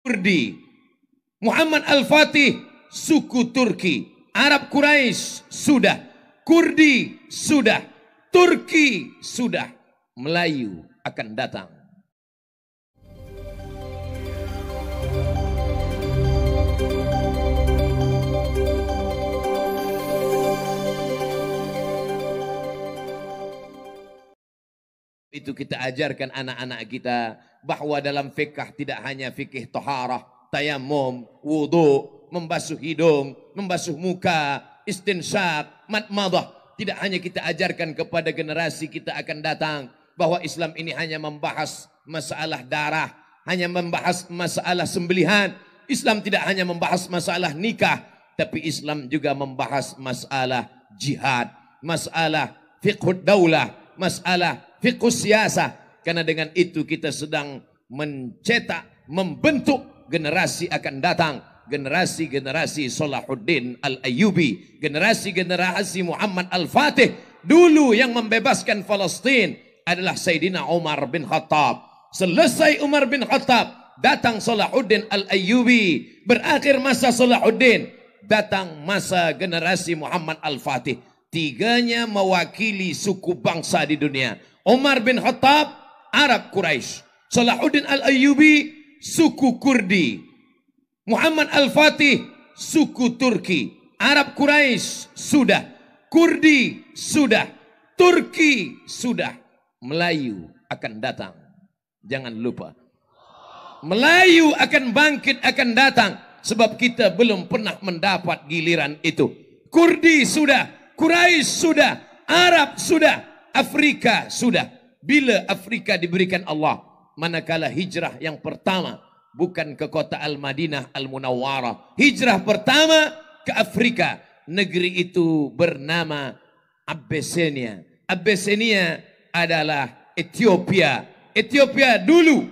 Kurdi. Muhammad Al-Fatih suku Turki. Arab Quraisy sudah. Kurdi sudah. Turki sudah. Melayu akan datang. Itu kita ajarkan anak-anak kita bahwa dalam fikih tidak hanya fikih taharah, tayamum, wudu, membasuh hidung, membasuh muka, istinsyak, madmadah. Tidak hanya kita ajarkan kepada generasi kita akan datang bahwa Islam ini hanya membahas masalah darah, hanya membahas masalah sembelihan. Islam tidak hanya membahas masalah nikah, tapi Islam juga membahas masalah jihad, masalah fiqhud daulah, masalah fiqhus siyasah. Karena dengan itu kita sedang mencetak, membentuk generasi akan datang. Generasi-generasi Salahuddin Al-Ayyubi. Generasi-generasi Muhammad Al-Fatih. Dulu yang membebaskan Palestin adalah Sayyidina Umar bin Khattab. Selesai Umar bin Khattab, datang Salahuddin Al-Ayyubi. Berakhir masa Salahuddin, datang masa generasi Muhammad Al-Fatih. Tiganya mewakili suku bangsa di dunia. Umar bin Khattab, Arab Quraisy. Salahuddin Al-Ayyubi, suku Kurdi. Muhammad Al-Fatih, suku Turki. Arab Quraisy sudah. Kurdi sudah. Turki sudah. Melayu akan datang. Jangan lupa. Melayu akan bangkit, akan datang. Sebab kita belum pernah mendapat giliran itu. Kurdi sudah. Quraisy sudah. Arab sudah. Afrika sudah. Bila Afrika diberikan Allah, manakala hijrah yang pertama bukan ke kota Al-Madinah Al-Munawwarah. Hijrah pertama ke Afrika. Negeri itu bernama Abyssinia. Abyssinia adalah Ethiopia. Ethiopia dulu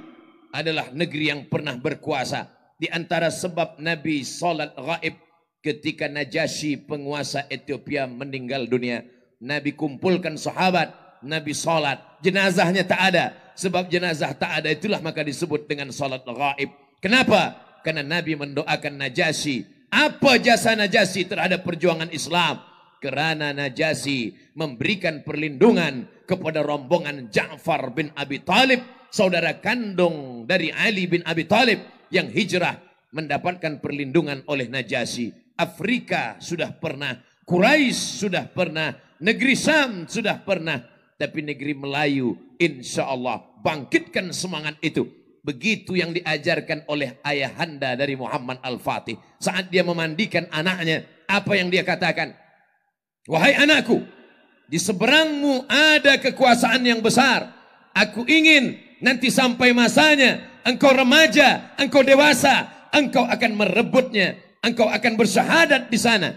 adalah negeri yang pernah berkuasa. Di antara sebab Nabi salat gaib ketika Najasyi penguasa Ethiopia meninggal dunia. Nabi kumpulkan sahabat. Nabi salat. Jenazahnya tak ada. Sebab jenazah tak ada, itulah maka disebut dengan salat gaib. Kenapa? Karena Nabi mendoakan Najasyi. Apa jasa Najasyi terhadap perjuangan Islam? Kerana Najasyi memberikan perlindungan kepada rombongan Ja'far bin Abi Talib, saudara kandung dari Ali bin Abi Talib yang hijrah, mendapatkan perlindungan oleh Najasyi. Afrika sudah pernah, Quraisy sudah pernah, negeri Syam sudah pernah, tapi negeri Melayu insya Allah bangkitkan semangat itu. Begitu yang diajarkan oleh ayahanda dari Muhammad Al-Fatih. Saat dia memandikan anaknya, apa yang dia katakan? Wahai anakku, di seberangmu ada kekuasaan yang besar. Aku ingin nanti sampai masanya, engkau remaja, engkau dewasa, engkau akan merebutnya, engkau akan bersyahadat di sana.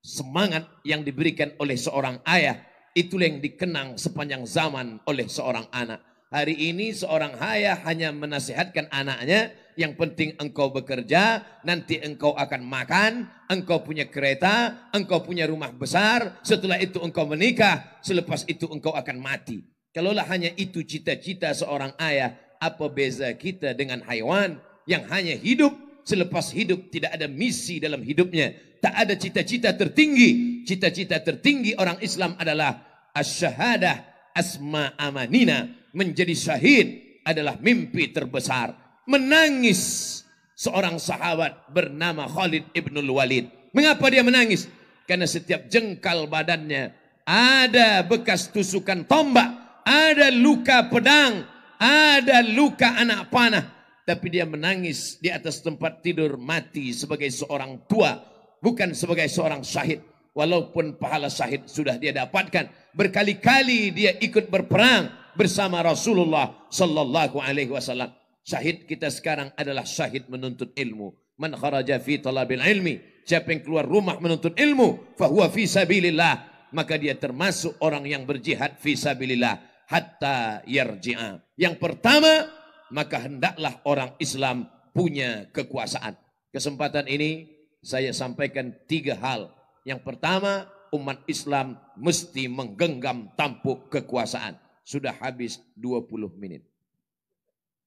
Semangat yang diberikan oleh seorang ayah, itulah yang dikenang sepanjang zaman oleh seorang anak. Hari ini seorang ayah hanya menasihatkan anaknya, yang penting engkau bekerja, nanti engkau akan makan, engkau punya kereta, engkau punya rumah besar, setelah itu engkau menikah, selepas itu engkau akan mati. Kalaulah hanya itu cita-cita seorang ayah, apa beza kita dengan haiwan yang hanya hidup, selepas hidup tidak ada misi dalam hidupnya, tak ada cita-cita tertinggi. Cita-cita tertinggi orang Islam adalah asy-syahadah asma amanina, menjadi syahid adalah mimpi terbesar. Menangis seorang sahabat bernama Khalid ibnul Walid. Mengapa dia menangis? Karena setiap jengkal badannya ada bekas tusukan tombak, ada luka pedang, ada luka anak panah. Tapi dia menangis di atas tempat tidur, mati sebagai seorang tua, bukan sebagai seorang syahid. Walaupun pahala syahid sudah dia dapatkan, berkali-kali dia ikut berperang bersama Rasulullah sallallahu alaihi wasallam. Syahid kita sekarang adalah syahid menuntut ilmu. Man kharaja fi talabil ilmi, siapa yang keluar rumah menuntut ilmu, fahuwa fi sabilillah, maka dia termasuk orang yang berjihad fi sabilillah hatta yarji'a. Yang pertama, maka hendaklah orang Islam punya kekuasaan. Kesempatan ini saya sampaikan 3 hal. Yang pertama, umat Islam mesti menggenggam tampuk kekuasaan. Sudah habis 20 menit.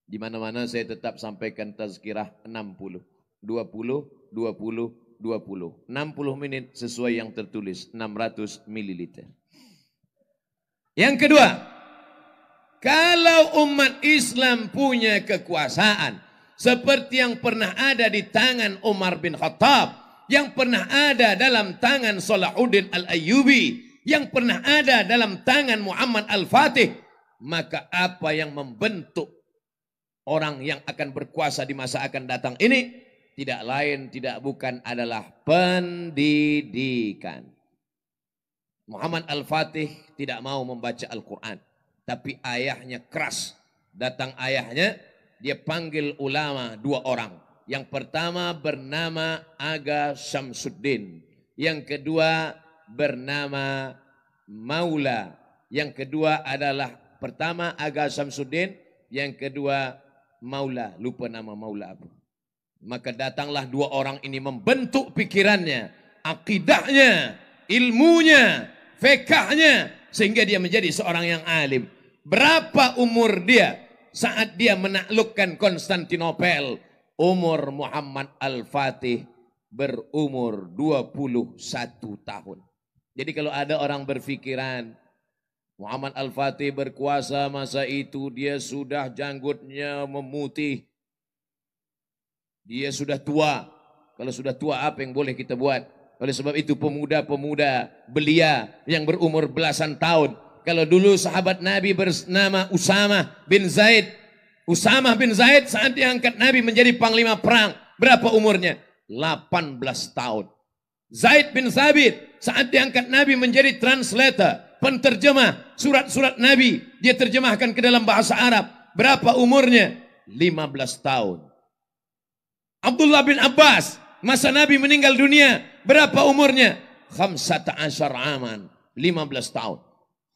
Di mana-mana saya tetap sampaikan tazkirah 60. 20, 20, 20. 60 menit sesuai yang tertulis, 600 ml. Yang kedua, kalau umat Islam punya kekuasaan seperti yang pernah ada di tangan Umar bin Khattab, yang pernah ada dalam tangan Salahuddin Al-Ayyubi, yang pernah ada dalam tangan Muhammad Al-Fatih, maka apa yang membentuk orang yang akan berkuasa di masa akan datang ini tidak lain tidak bukan adalah pendidikan. Muhammad Al-Fatih tidak mau membaca Al-Quran, tapi ayahnya keras. Datang ayahnya, dia panggil ulama 2 orang. Yang pertama bernama Aga Syamsuddin, yang kedua bernama Maula. Yang kedua adalah pertama Aga Syamsuddin, yang kedua Maula. Lupa nama Maula apa. Maka datanglah 2 orang ini membentuk pikirannya, akidahnya, ilmunya, fikahnya, sehingga dia menjadi seorang yang alim. Berapa umur dia saat dia menaklukkan Konstantinopel? Umur Muhammad Al-Fatih berumur 21 tahun. Jadi kalau ada orang berpikiran Muhammad Al-Fatih berkuasa masa itu dia sudah janggutnya memutih, dia sudah tua. Kalau sudah tua apa yang boleh kita buat? Oleh sebab itu pemuda-pemuda belia yang berumur belasan tahun. Kalau dulu sahabat Nabi bernama Usamah bin Zaid. Usamah bin Zaid saat diangkat Nabi menjadi panglima perang. Berapa umurnya? 18 tahun. Zaid bin Thabit saat diangkat Nabi menjadi translator, penterjemah surat-surat Nabi. Dia terjemahkan ke dalam bahasa Arab. Berapa umurnya? 15 tahun. Abdullah bin Abbas masa Nabi meninggal dunia, berapa umurnya? 15 aman, 15 tahun.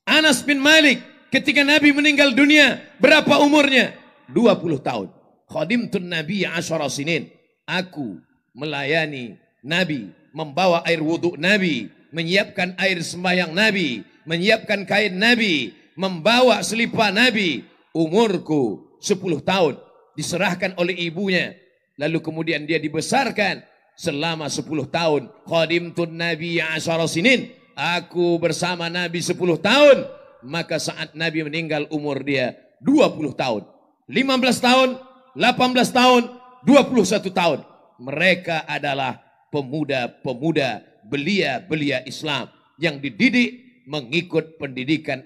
Anas bin Malik ketika Nabi meninggal dunia, berapa umurnya? 20 tahun. Khadimtun Nabi 10 sinin. Aku melayani Nabi, membawa air wudhu Nabi, menyiapkan air sembahyang Nabi, menyiapkan kain Nabi, membawa selipar Nabi. Umurku 10 tahun. Diserahkan oleh ibunya. Lalu kemudian dia dibesarkan selama 10 tahun. Khadimtun Nabi 10 sinin. Aku bersama Nabi 10 tahun. Maka saat Nabi meninggal umur dia 20 tahun. 15 tahun, 18 tahun, 21 tahun. Mereka adalah pemuda-pemuda belia-belia Islam yang dididik mengikut pendidikan